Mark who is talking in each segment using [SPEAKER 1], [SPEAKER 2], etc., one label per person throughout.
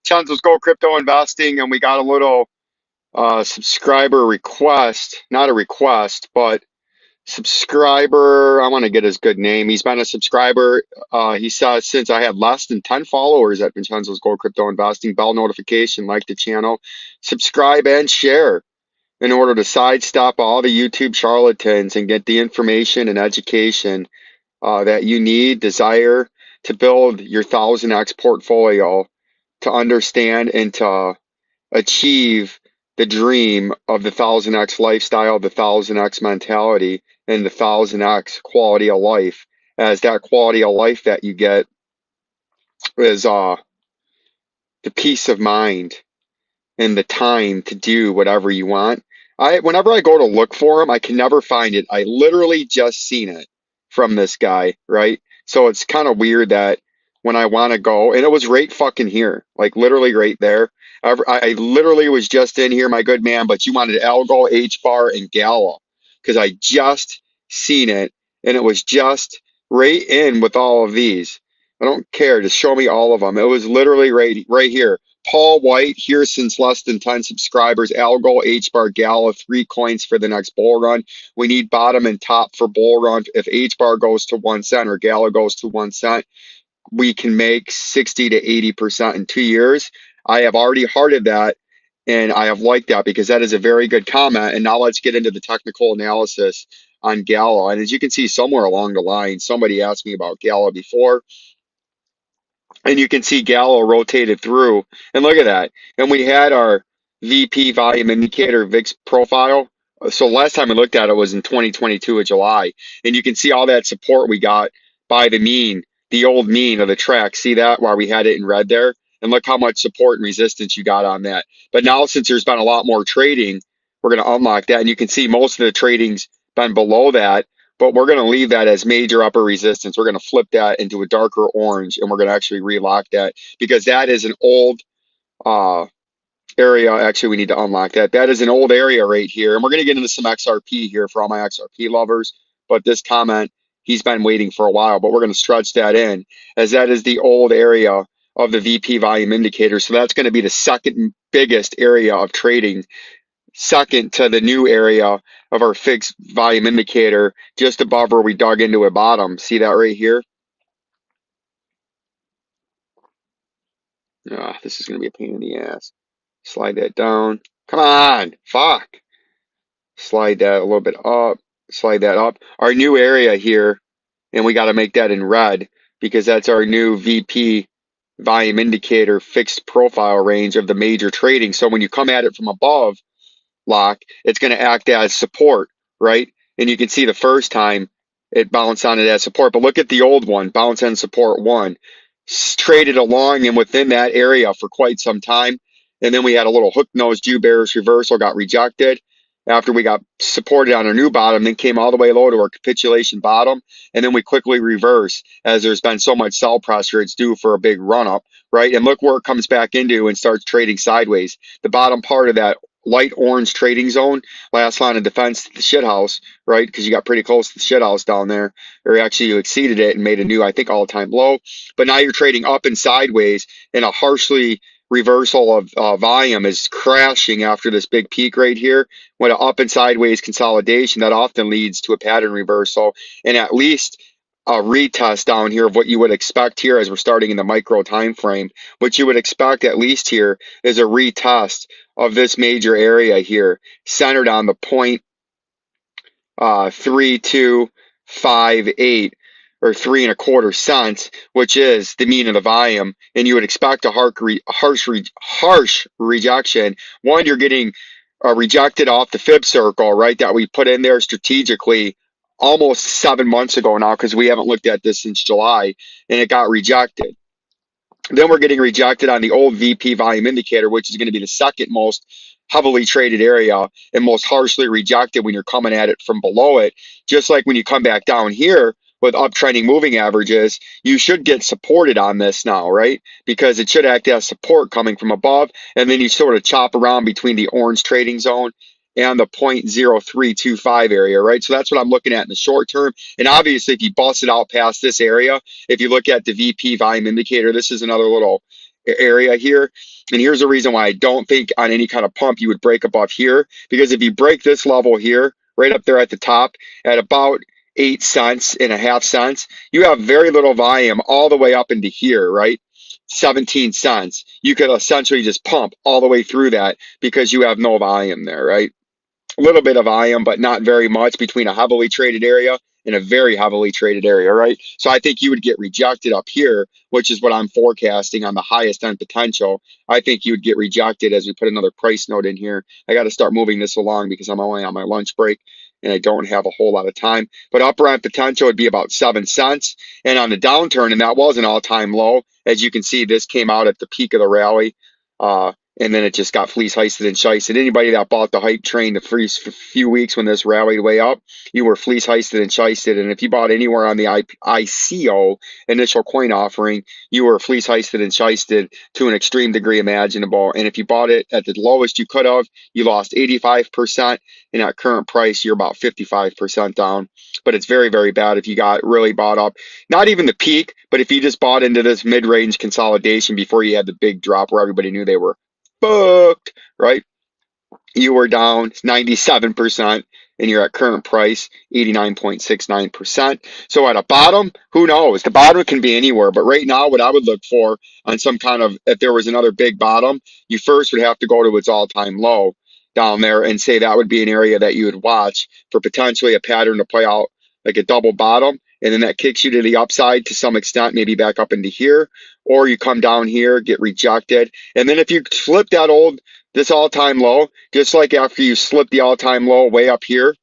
[SPEAKER 1] Vincenzo's Go Crypto Investing, and we got a little subscriber request, not a request, but subscriber. I want to get his good name. He's been a subscriber. He says, since I had less than 10 followers at Vincenzo's Go Crypto Investing, bell notification, like the channel, subscribe and share in order to sidestep all the YouTube charlatans and get the information and education that you need, desire to build your 1000x portfolio, to understand and to achieve the dream of the 1000x lifestyle, the 1000x mentality, and the 1000x quality of life. As that quality of life that you get is the peace of mind and the time to do whatever you want. Whenever I go to look for him, I can never find it. I literally just seen it from this guy, right? So it's kind of weird that when I want to go, and it was right fucking here, like literally right there. I literally was just in here, my good man, but you wanted Algo, H bar, and Gala because I just seen it, and it was just right in with all of these. I don't care. Just show me all of them. It was literally right here. Paul White here since less than 10 subscribers. Algo, H bar, Gala, 3 coins for the next bull run. We need bottom and top for bull run. If H bar goes to 1 cent or Gala goes to 1 cent, we can make 60 to 80% in 2 years. I have already hearted that, and I have liked that because that is a very good comment. And now let's get into the technical analysis on Gala. And as you can see, somewhere along the line, somebody asked me about Gala before. And you can see Gallo rotated through. And look at that. And we had our VP volume indicator VIX profile. So last time we looked at it was in 2022 of July. And you can see all that support we got by the mean, the old mean of the track. See that while we had it in red there? And look how much support and resistance you got on that. But now since there's been a lot more trading, we're going to unlock that. And you can see most of the trading's been below that. But we're going to leave that as major upper resistance. We're going to flip that into a darker orange, and we're going to actually relock that because that is an old uh, area. Actually, we need to unlock that. That is an old area right here. And we're going to get into some XRP here for all my XRP lovers. But this comment, he's been waiting for a while, but we're going to stretch that in as that is the old area of the VP volume indicator. So that's going to be the second biggest area of trading, second to the new area of our fixed volume indicator, just above where we dug into a bottom. See that right here? This is going to be a pain in the ass. Slide that down. Come on. Fuck. Slide that a little bit up. Slide that up. Our new area here, and we got to make that in red because that's our new VP volume indicator fixed profile range of the major trading. So when you come at it from above, lock, it's going to act as support, right? And you can see the first time it bounced on it as support, but look at the old one, bounce on support 1, traded along and within that area for quite some time. And then we had a little hook nose Jew bearish reversal, got rejected after we got supported on our new bottom, then came all the way low to our capitulation bottom. And then we quickly reverse as there's been so much sell pressure, it's due for a big run up, right? And look where it comes back into and starts trading sideways. The bottom part of that light orange trading zone, last line of defense, the shit house, right? Because you got pretty close to the shit house down there, or actually you exceeded it and made a new, I think, all-time low. But now you're trading up and sideways, and a harshly reversal of volume is crashing after this big peak right here. When an up and sideways consolidation, that often leads to a pattern reversal and at least a retest down here of what you would expect here as we're starting in the micro time frame. What you would expect at least here is a retest of this major area here, centered on the point 3258 or 3.25 cents, which is the mean of the volume, and you would expect a harsh rejection. One, you're getting rejected off the fib circle, right, that we put in there strategically almost 7 months ago now, because we haven't looked at this since July, and it got rejected. Then we're getting rejected on the old VP volume indicator, which is going to be the second most heavily traded area and most harshly rejected when you're coming at it from below it. Just like when you come back down here with uptrending moving averages, you should get supported on this now, right? Because it should act as support coming from above, and then you sort of chop around between the orange trading zone and the 0.0325 area, right? So that's what I'm looking at in the short term. And obviously, if you bust it out past this area, if you look at the VP volume indicator, this is another little area here. And here's the reason why I don't think on any kind of pump you would break above here, because if you break this level here, right up there at the top, at about 8 cents and a half cents, you have very little volume all the way up into here, right? 17 cents. You could essentially just pump all the way through that because you have no volume there, right? A little bit of volume, but not very much between a heavily traded area and a very heavily traded area, right? So I think you would get rejected up here, which is what I'm forecasting on the highest end potential. I think you would get rejected as we put another price note in here. I got to start moving this along because I'm only on my lunch break and I don't have a whole lot of time. But upper end potential would be about 7 cents. And on the downturn, and that was an all-time low, as you can see, this came out at the peak of the rally. And then it just got fleece heisted and shysted. Anybody that bought the hype train the first few weeks when this rallied way up, you were fleece heisted and shysted. And if you bought anywhere on the ICO initial coin offering, you were fleece heisted and shysted to an extreme degree imaginable. And if you bought it at the lowest you could have, you lost 85%. And at current price, you're about 55% down. But it's very, very bad if you got really bought up. Not even the peak, but if you just bought into this mid-range consolidation before you had the big drop where everybody knew they were booked, right? You were down 97% and you're at current price 89.69%. So at a bottom, who knows? The bottom can be anywhere, but right now what I would look for on some kind of, if there was another big bottom, you first would have to go to its all-time low down there and say that would be an area that you would watch for potentially a pattern to play out like a double bottom. And then that kicks you to the upside to some extent, maybe back up into here, or you come down here, get rejected. And then if you flip this all-time low, just like after you slip the all-time low way up here,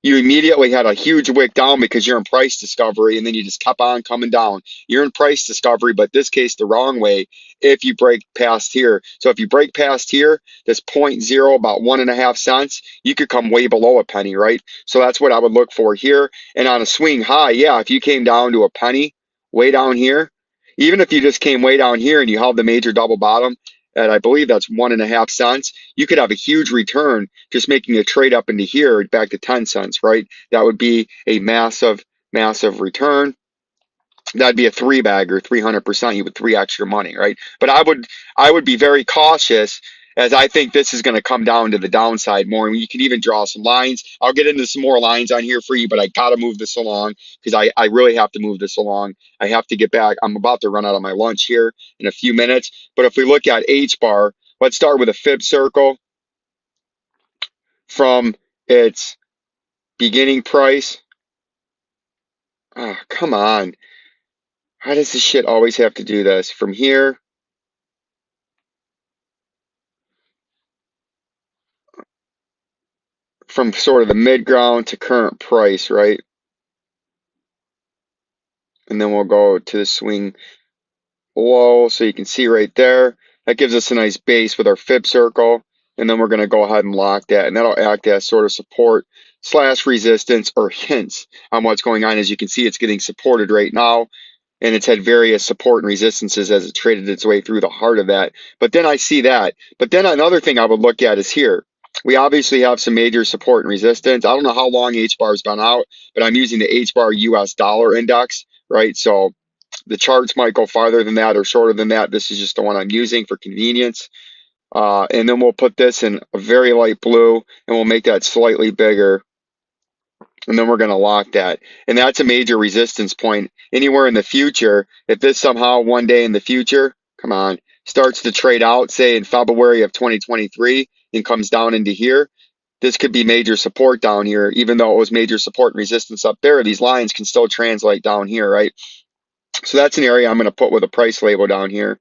[SPEAKER 1] you immediately had a huge wick down because you're in price discovery, and then you just kept on coming down. You're in price discovery, but this case the wrong way if you break past here. So if you break past here, this 0.0, about 1.5 cents, you could come way below a penny, right? So that's what I would look for here. And on a swing high, yeah, if you came down to a penny way down here, even if you just came way down here and you held the major double bottom, at I believe that's 1.5 cents, you could have a huge return just making a trade up into here back to 10 cents, right? That would be a massive, massive return. That'd be a three bagger, 300%. You would 3x your money, right? But I would be very cautious as I think this is going to come down to the downside more. And you can even draw some lines. I'll get into some more lines on here for you, but I got to move this along because I really have to move this along. I have to get back. I'm about to run out of my lunch here in a few minutes. But if we look at H bar, let's start with a fib circle from its beginning price. Oh, come on. How does this shit always have to do this? From here, from sort of the mid ground to current price, right? And then we'll go to the swing low. So you can see right there, that gives us a nice base with our fib circle. And then we're going to go ahead and lock that. And that'll act as sort of support slash resistance or hints on what's going on. As you can see, it's getting supported right now. And it's had various support and resistances as it traded its way through the heart of that. But then I see that. But then another thing I would look at is here. We obviously have some major support and resistance. I don't know how long H bar's been out, but I'm using the H bar US dollar index, right? So the charts might go farther than that or shorter than that. This is just the one I'm using for convenience. And then we'll put this in a very light blue and we'll make that slightly bigger. And then we're going to lock that. And that's a major resistance point. Anywhere in the future, if this somehow one day in the future, come on, starts to trade out, say in February of 2023 and comes down into here, this could be major support down here. Even though it was major support and resistance up there, these lines can still translate down here, right? So that's an area I'm going to put with a price label down here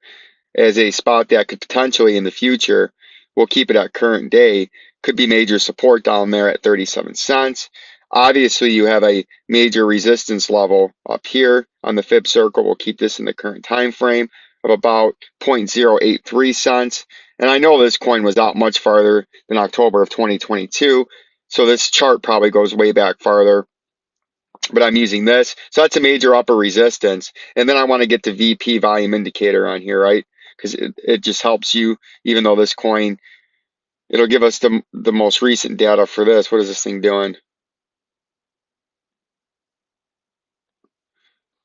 [SPEAKER 1] as a spot that could potentially in the future, we'll keep it at current day, could be major support down there at 37 cents. Obviously, you have a major resistance level up here on the fib circle. We'll keep this in the current time frame of about 0.083 cents. And I know this coin was out much farther than October of 2022. So this chart probably goes way back farther. But I'm using this. So that's a major upper resistance. And then I want to get the VP volume indicator on here, right? Because it just helps you, even though this coin, it'll give us the most recent data for this. What is this thing doing?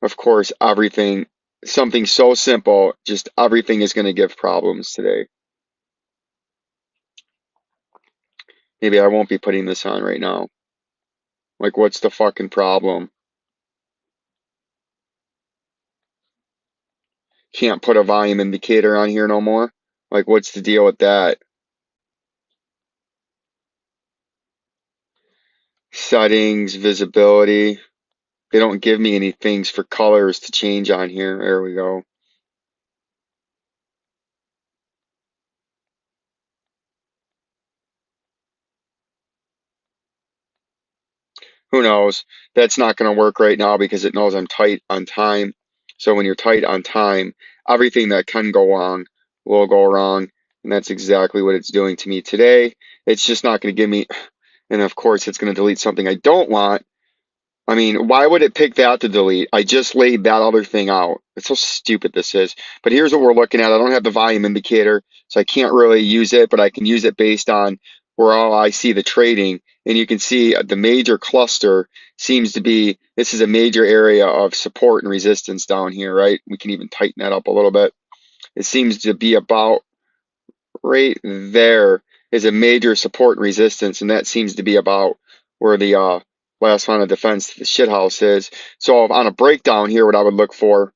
[SPEAKER 1] Of course, everything something so simple, just everything is going to give problems today. Maybe I won't be putting this on right now. Like, what's the fucking problem? Can't put a volume indicator on here no more? Like, what's the deal with that? Settings, visibility. They don't give me any things for colors to change on here. There we go. Who knows? That's not going to work right now because it knows I'm tight on time. So when you're tight on time, everything that can go wrong will go wrong. And that's exactly what it's doing to me today. It's just not going to give me, and of course, it's going to delete something I don't want. I mean, why would it pick that to delete? I just laid that other thing out. It's so stupid this is. But here's what we're looking at. I don't have the volume indicator, so I can't really use it, but I can use it based on where all I see the trading. And you can see the major cluster seems to be, this is a major area of support and resistance down here, right? We can even tighten that up a little bit. It seems to be about right there is a major support and resistance, and that seems to be about where the last line of defense, the shithouse is. So on a breakdown here, what I would look for,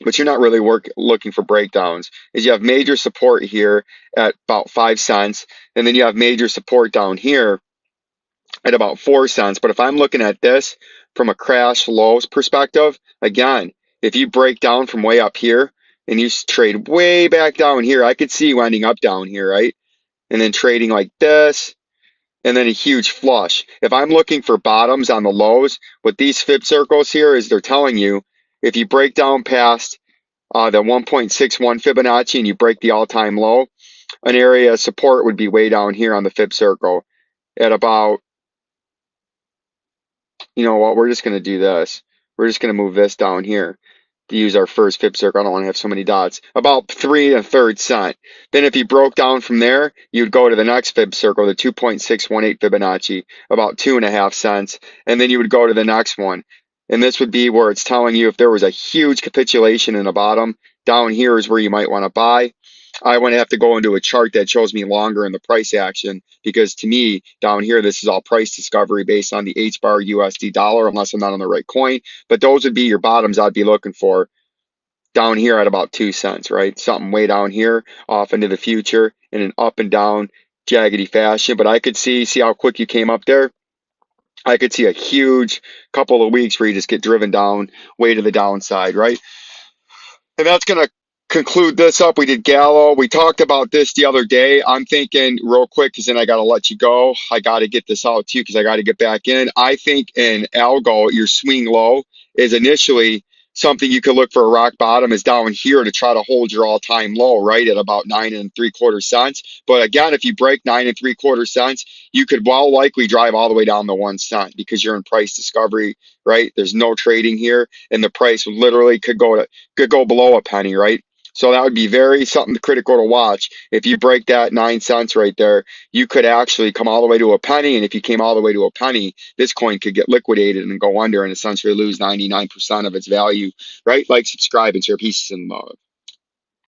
[SPEAKER 1] but you're not really looking for breakdowns, is you have major support here at about 5 cents, and then you have major support down here at about 4 cents. But if I'm looking at this from a crash lows perspective, again, if you break down from way up here and you trade way back down here, I could see you ending up down here, right? And then trading like this, and then a huge flush. If I'm looking for bottoms on the lows, what these fib circles here is they're telling you if you break down past the 1.61 Fibonacci and you break the all-time low, an area of support would be way down here on the fib circle at about, you know what, we're just going to do this. We're just going to move this down here to use our first fib circle. I don't want to have so many dots. About 3 1/3 cent. Then if you broke down from there, you'd go to the next fib circle, the 2.618 Fibonacci, about 2.5 cents. And then you would go to the next one. And this would be where it's telling you if there was a huge capitulation in the bottom, down here is where you might want to buy. I want to have to go into a chart that shows me longer in the price action because to me, down here, this is all price discovery based on the H bar USD dollar, unless I'm not on the right coin. But those would be your bottoms I'd be looking for down here at about 2 cents, right? Something way down here off into the future in an up and down jaggedy fashion. But I could see how quick you came up there. I could see a huge couple of weeks where you just get driven down way to the downside, right? And that's going to conclude this up. We did Gallo. We talked about this the other day. I'm thinking real quick because then I got to let you go. I got to get this out too because I got to get back in. I think in algo, your swing low is initially something you could look for a rock bottom is down here to try to hold your all-time low, right, at about 9 3/4 cents. But again, if you break 9 3/4 cents, you could well likely drive all the way down to 1 cent because you're in price discovery, right? There's no trading here, and the price literally could go below a penny, right? So that would be very something critical to watch. If you break that 9 cents right there, you could actually come all the way to a penny. And if you came all the way to a penny, this coin could get liquidated and go under and essentially lose 99% of its value, right? Like, subscribe, and share. Peace and love.